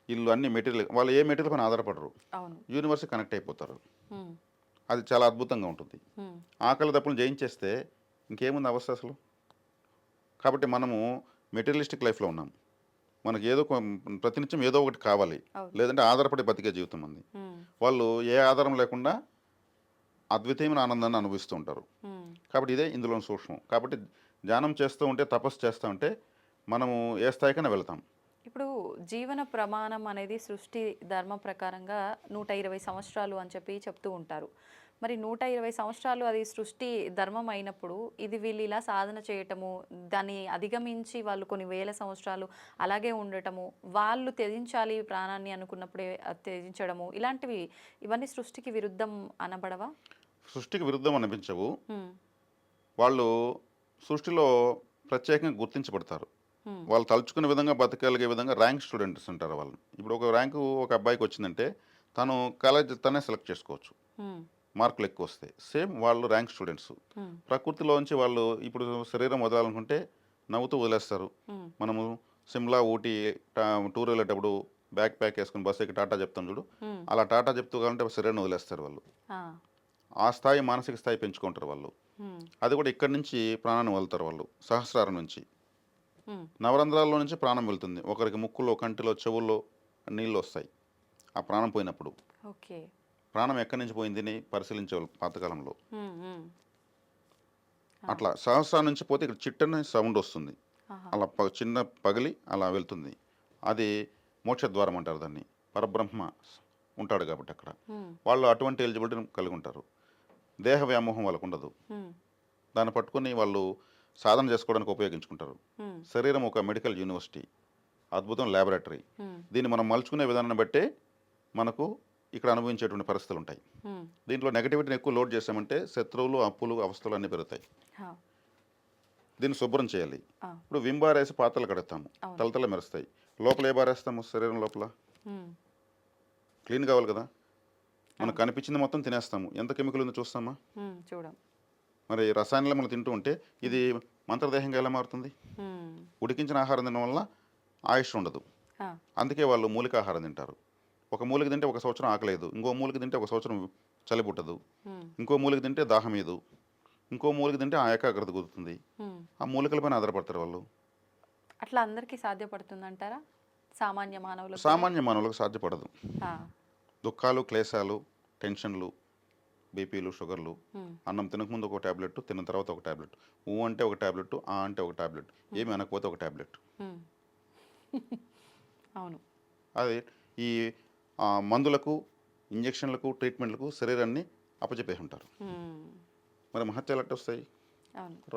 ఇల్లు అన్ని మెటీరియల్ వాళ్ళు ఏ మెటీరియల్ పైన ఆధారపడరు. అవును. యూనివర్స్ కనెక్ట్ అయిపోతారు. హ్మ్. అది చాలా అద్భుతంగా ఉంటుంది. హ్మ్. ఆకలి దప్పులను జయించేస్తే ఇంకేముంది అవస్థ అసలు. కాబట్టి మనము మెటీరియలిస్టిక్ లైఫ్లో ఉన్నాం. మనకి ఏదో ప్రతినిత్యం ఏదో ఒకటి కావాలి. అవును. లేదంటే ఆధారపడి బతికే జీవితం ఉంది. హ్మ్. వాళ్ళు ఏ ఆధారం లేకుండా అద్వితీయమైన ఆనందాన్ని అనుభవిస్తూ ఉంటారు. హ్మ్. కాబట్టి ఇదే ఇందులోని సూక్ష్మం. కాబట్టి ధ్యానం చేస్తూ ఉంటే తపస్సు చేస్తూ ఉంటే మనము ఏ స్థాయికైనా వెళ్తాం. ఇప్పుడు జీవన ప్రమాణం అనేది సృష్టి ధర్మం ప్రకారంగా 120 సంవత్సరాలు అని చెప్పి చెప్తూ ఉంటారు. మరి 120 సంవత్సరాలు అది సృష్టి ధర్మం అయినప్పుడు ఇది వీళ్ళు ఇలా సాధన చేయటము, దాన్ని అధిగమించి వాళ్ళు కొన్ని వేల సంవత్సరాలు అలాగే ఉండటము, వాళ్ళు త్యజించాలి ప్రాణాన్ని అనుకున్నప్పుడే త్యజించడము ఇలాంటివి ఇవన్నీ సృష్టికి విరుద్ధం అనబడవా? సృష్టికి విరుద్ధం అనిపించవు. హ్మ్. వాళ్ళు సృష్టిలో ప్రత్యేకంగా గుర్తించబడతారు. హ్మ్. వాళ్ళు తలుచుకునే విధంగా బతకగలిగే విధంగా ర్యాంక్ స్టూడెంట్స్ అంటారు వాళ్ళని. ఇప్పుడు ఒక ర్యాంకు ఒక అబ్బాయికి వచ్చిందంటే తను కాలేజ్ తనే సెలెక్ట్ చేసుకోవచ్చు. హ్మ్. మార్కులు ఎక్కువ వస్తాయి. సేమ్ వాళ్ళు ర్యాంక్ స్టూడెంట్స్. హ్మ్. ప్రకృతిలోంచి వాళ్ళు ఇప్పుడు శరీరం వదలాలనుకుంటే నవ్వుతూ వదిలేస్తారు. హ్మ్. మనము సిమ్లా, ఊటీ టూర్ వెళ్ళేటప్పుడు బ్యాక్ ప్యాక్ వేసుకుని బస్సు ఎక్కి టాటా చెప్తాం చూడు. హ్మ్. అలా టాటా చెప్తూ కావాలంటే శరీరాన్ని వదిలేస్తారు వాళ్ళు. ఆ! ఆ స్థాయి మానసిక స్థాయి పెంచుకుంటారు వాళ్ళు. హ్మ్. అది కూడా ఇక్కడి నుంచి ప్రాణాన్ని వదులుతారు వాళ్ళు సహస్రారం నుంచి. హ్మ్. నవరంధ్రాల్లో నుంచి ప్రాణం వెళ్తుంది. ఒకరికి ముక్కులో, కంటిలో, చెవుల్లో నీళ్ళు వస్తాయి. ఆ ప్రాణం పోయినప్పుడు. ఓకే. ప్రాణం ఎక్కడి నుంచి పోయిందని పరిశీలించేవాళ్ళు పాతకాలంలో. హ్మ్. హ్మ్. ఆ! అట్లా సహస్రారం నుంచి పోతే ఇక్కడ చిట్టని సౌండ్ వస్తుంది. ఆహా! అలా చిన్న పగిలి అలా వెళ్తుంది. అది మోక్షద్వారం అంటారు దాన్ని. పరబ్రహ్మ ఉంటాడు కాబట్టి అక్కడ. హ్మ్. వాళ్ళు అటువంటి ఎలిజిబిలిటీని కలిగి ఉంటారు. దేహ వ్యామోహం వాళ్ళకు ఉండదు. హ్మ్. దాన్ని పట్టుకొని వాళ్ళు సాధన చేసుకోవడానికి ఉపయోగించుకుంటారు. హ్మ్. శరీరం ఒక మెడికల్ యూనివర్సిటీ, అద్భుతం ల్యాబొరేటరీ. హ్మ్. దీన్ని మనం మలుచుకునే విధానాన్ని బట్టే మనకు ఇక్కడ అనుభవించేటువంటి పరిస్థితులు ఉంటాయి. హ్మ్. దీంట్లో నెగటివిటీని ఎక్కువ లోడ్ చేసామంటే శత్రువులు, అప్పులు, అవస్థలు అన్నీ పెరుగుతాయి. ఆ! దీన్ని శుభ్రం చేయాలి. ఆ! ఇప్పుడు విమ్ బార్ వేసి పాత్రలు కడతాము, అవును. తలతల మెరుస్తాయి. లోపల ఏ బార్ వేస్తాము శరీరం లోపల? హ్మ్. క్లీన్ కావాలి కదా. మనకు కనిపించింది మొత్తం తినేస్తాము, ఎంత కెమికల్ ఉందో చూస్తామా? చూడం. మరి రసాయనాలు మనం తింటూ ఉంటే ఇది మంత్రదేహంగా ఎలా మారుతుంది? ఉడికించిన ఆహారం తినడం వల్ల ఆయుష్ ఉండదు. అందుకే వాళ్ళు మూలికాహారం తింటారు. ఒక మూలిక తింటే ఒక సంవత్సరం ఆకలేదు, ఇంకో మూలిక తింటే ఒక సంవత్సరం చలి పుట్టదు, ఇంకో మూలిక తింటే దాహం ఏదు, ఇంకో మూలిక తింటే ఆ ఏకాగ్రత కుదురుతుంది. ఆ మూలికలపైన ఆధారపడతారు వాళ్ళు. అట్లా అందరికీ సాధ్యపడుతుందంటారా? సామాన్య మానవులకు? సామాన్య మానవులకు సాధ్యపడదు. దుఃఖాలు, క్లేశాలు, టెన్షన్లు, బీపీలు, షుగర్లు, అన్నం తినకముందు ఒక ట్యాబ్లెట్, తిన్న తర్వాత ఒక ట్యాబ్లెట్, ఊ అంటే ఒక ట్యాబ్లెట్, ఆ అంటే ఒక ట్యాబ్లెట్, ఏమి అనకపోతే ఒక ట్యాబ్లెట్. అవును. అది ఈ మందులకు, ఇంజక్షన్లకు, ట్రీట్మెంట్లకు శరీరాన్ని అప్పచెప్పేసి ఉంటారు. మరి మహత్యాలు ఎట్లా వస్తాయి?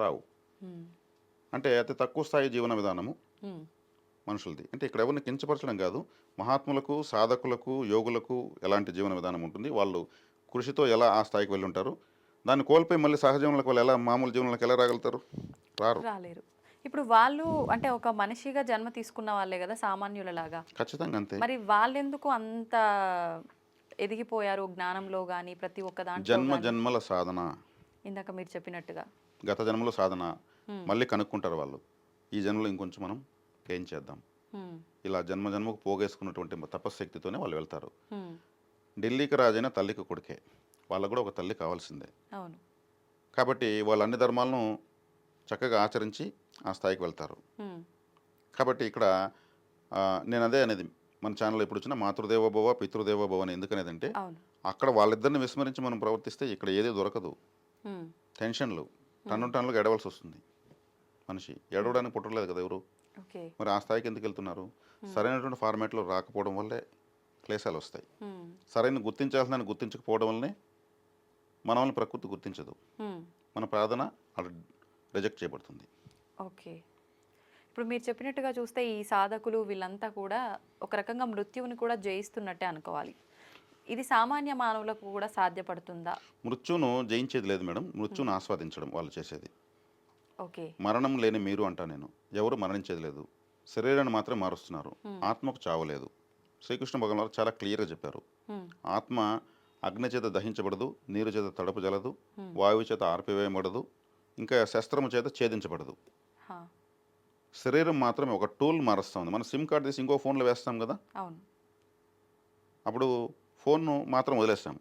రావు. అంటే అతి తక్కువ స్థాయి జీవన విధానము మనుషులది. అంటే ఇక్కడ ఎవరిని కించపరచడం కాదు, మహాత్ములకు, సాధకులకు, యోగులకు ఎలాంటి జీవన విధానం ఉంటుంది, వాళ్ళు కృషితో ఎలా ఆ స్థాయికి వెళ్ళి ఉంటారు, దాన్ని కోల్పోయి మళ్ళీ సహజీవనంలోకి వాళ్ళు ఎలా మామూలు జీవనంలోకి ఎలా రాగలుగుతారు? రాలేరు. ఇప్పుడు వాళ్ళు అంటే ఒక మనిషిగా జన్మ తీసుకున్న వాళ్ళే కదా సామాన్యులలాగా. ఖచ్చితంగా అంతే. మరి వాళ్ళెందుకు అంత ఎదిగిపోయారు జ్ఞానంలో కానీ ప్రతి ఒక్క దాంట్లో? జన్మ జన్మల సాధన. ఇందాక మీరు చెప్పినట్టుగా గత జన్మలో సాధన మళ్ళీ కనుక్కుంటారు వాళ్ళు. ఈ జన్మలో ఇంకొంచెం మనం ఏం చేద్దాం, ఇలా జన్మ జన్మకు పోగేసుకున్నటువంటి తపశ్శక్తితోనే వాళ్ళు వెళ్తారు. ఢిల్లీకి రాజైన తల్లికి కొడుకే, వాళ్ళకు కూడా ఒక తల్లి కావాల్సిందే. అవును. కాబట్టి వాళ్ళు అన్ని ధర్మాలను చక్కగా ఆచరించి ఆ స్థాయికి వెళ్తారు. కాబట్టి ఇక్కడ నేను అదే అనేది, మన ఛానల్ ఎప్పుడు వచ్చినా మాతృదేవోభవ పితృదేవోభవ అని ఎందుకనేది అంటే, అక్కడ వాళ్ళిద్దరిని విస్మరించి మనం ప్రవర్తిస్తే ఇక్కడ ఏది దొరకదు. టెన్షన్లు టన్నులకు ఎడవలసి వస్తుంది. మనిషి ఎడవడానికి పుట్టలేదు కదా ఎవరు. మరి ఆ స్థాయికి ఎందుకు వెళ్తున్నారు? సరైనటువంటి ఫార్మాట్లో రాకపోవడం వల్లే క్లేశాలు వస్తాయి. సరైన గుర్తించాల్సిన గుర్తించకపోవడం వల్లనే మనల్ని ప్రకృతి గుర్తించదు, మన ప్రార్థన అలా రిజెక్ట్ చేయబడుతుంది. ఓకే. ఇప్పుడు మీరు చెప్పినట్టుగా చూస్తే ఈ సాధకులు వీళ్ళంతా కూడా ఒక రకంగా మృత్యువుని కూడా జయిస్తున్నట్టే అనుకోవాలి. ఇది సామాన్య మానవులకు కూడా సాధ్యపడుతుందా? మృత్యువును జయించేది లేదు మేడం, మృత్యువును ఆస్వాదించడం వాళ్ళు చేసేది. ఓకే. మరణం లేని మీరు అంటా నేను, ఎవరు మరణించేది లేదు, శరీరాన్ని మాత్రం మారుస్తున్నారు, ఆత్మకు చావలేదు. శ్రీకృష్ణ భగవాన్ చాలా క్లియర్గా చెప్పారు, ఆత్మ అగ్ని చేత దహించబడదు, నీరు చేత తడపు జలదు, వాయువు చేత ఆర్పివేయబడదు, ఇంకా శస్త్రము చేత ఛేదించబడదు. శరీరం మాత్రమే ఒక టూల్ మారుస్తుంది. మనం సిమ్ కార్డు తీసి ఇంకో ఫోన్లో వేస్తాం కదా, అప్పుడు ఫోన్ను మాత్రం వదిలేస్తాం,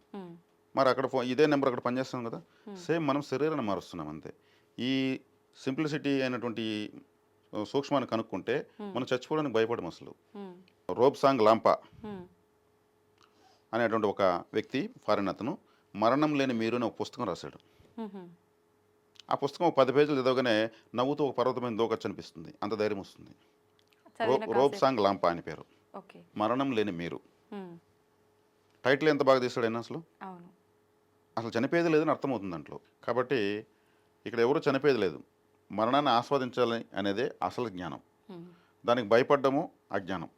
మరి అక్కడ ఇదే నెంబర్ అక్కడ పనిచేస్తాం కదా. సేమ్ మనం శరీరాన్ని మారుస్తున్నాం అంతే. ఈ సింప్లిసిటీ అయినటువంటి సూక్ష్మాన్ని కనుక్కుంటే మనం చచ్చిపోవడానికి భయపడము అసలు. రోబ్సాంగ్ లాంపా అనేటువంటి ఒక వ్యక్తి, ఫారిన్ అతను, మరణం లేని మీరు అని ఒక పుస్తకం రాశాడు. ఆ పుస్తకం 10 పేజీలు చదవగానే నవ్వుతూ ఒక పర్వతం మీద దూకొచ్చు అనిపిస్తుంది, అంత ధైర్యం వస్తుంది. రోబ్సాంగ్ లాంపా అని పేరు, మరణం లేని మీరు. టైటిల్ ఎంత బాగా తీస్తాడు ఆయన. అసలు చనిపోయేది లేదని అర్థమవుతుంది దాంట్లో. కాబట్టి ఇక్కడ ఎవరు చనిపోయేది లేదు, మరణాన్ని ఆస్వాదించాలి అనేదే అసలు జ్ఞానం. దానికి భయపడ్డము అజ్ఞానం.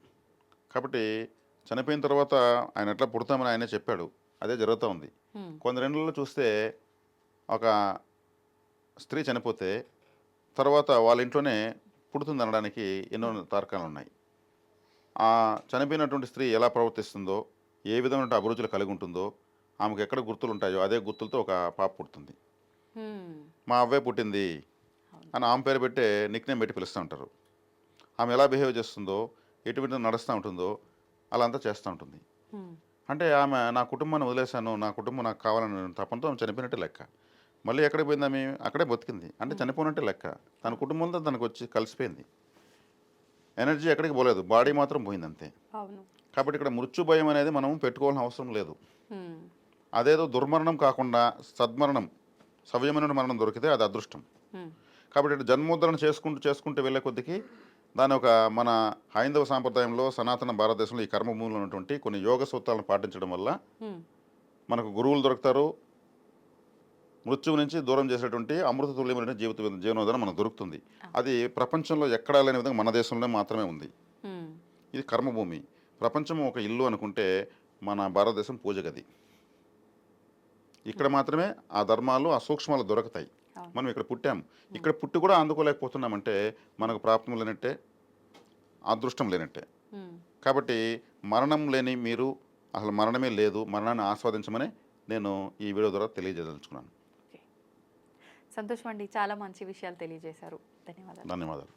కాబట్టి చనిపోయిన తర్వాత ఆయన ఎట్లా పుడతామని ఆయనే చెప్పాడు, అదే జరుగుతూ ఉంది. కొందరేళ్లలో చూస్తే ఒక స్త్రీ చనిపోతే తర్వాత వాళ్ళ ఇంట్లోనే పుడుతుంది అనడానికి ఎన్నో తార్కాలు ఉన్నాయి. ఆ చనిపోయినటువంటి స్త్రీ ఎలా ప్రవర్తిస్తుందో, ఏ విధమైన అభిరుచులు కలిగి ఉంటుందో, ఆమెకు ఎక్కడ గుర్తులు ఉంటాయో అదే గుర్తులతో ఒక పాప పుడుతుంది. మా అవ్వే పుట్టింది అని ఆమె పేరు పెట్టే నిక్నేమ్ పెట్టి పిలుస్తూ ఉంటారు. ఆమె ఎలా బిహేవ్ చేస్తుందో, ఎటువంటి నడుస్తూ ఉంటుందో అలా అంతా చేస్తూ ఉంటుంది. అంటే ఆమె నా కుటుంబాన్ని వదిలేశాను, నా కుటుంబం నాకు కావాలని తపంతో ఆమె చనిపోయినట్టే లెక్క. మళ్ళీ ఎక్కడికి పోయింది ఆమె? అక్కడే బతికింది, అంటే చనిపోయినట్టే లెక్క. తన కుటుంబంతో తనకు వచ్చి కలిసిపోయింది, ఎనర్జీ ఎక్కడికి పోలేదు, బాడీ మాత్రం పోయింది అంతే. కాబట్టి ఇక్కడ మృత్యు భయం అనేది మనం పెట్టుకోవాల్సిన అవసరం లేదు. అదేదో దుర్మరణం కాకుండా సద్మరణం, సవ్యమైన మరణం దొరికితే అది అదృష్టం. కాబట్టి ఇక్కడ జన్మోద్ధరణ చేసుకుంటూ వెళ్ళే కొద్దికి దాని ఒక మన హైందవ సాంప్రదాయంలో, సనాతన భారతదేశంలో ఈ కర్మభూమిలో ఉన్నటువంటి కొన్ని యోగ సూత్రాలను పాటించడం వల్ల మనకు గురువులు దొరుకుతారు, మృత్యువు నుంచి దూరం చేసేటువంటి అమృత తుల్యమైన జీవనోధారం మనకు దొరుకుతుంది. అది ప్రపంచంలో ఎక్కడా లేని విధంగా మన దేశంలో మాత్రమే ఉంది. ఇది కర్మభూమి. ప్రపంచం ఒక ఇల్లు అనుకుంటే మన భారతదేశం పూజ గది. ఇక్కడ మాత్రమే ఆ ధర్మాలు, ఆ సూక్ష్మాలు దొరుకుతాయి. మనం ఇక్కడ పుట్టాం, ఇక్కడ పుట్టి కూడా అందుకోలేకపోతున్నామంటే మనకు ప్రాప్తం లేనట్టే, అదృష్టం లేనట్టే. కాబట్టి మరణం లేని మీరు అసలు మరణమే లేదు, మరణాన్ని ఆస్వాదించమని నేను ఈ వీడియో ద్వారా తెలియజేయదలుచుకున్నాను. ఓకే, సంతోషం అండి, చాలా మంచి విషయాలు తెలియజేశారు. ధన్యవాదాలు. ధన్యవాదాలు.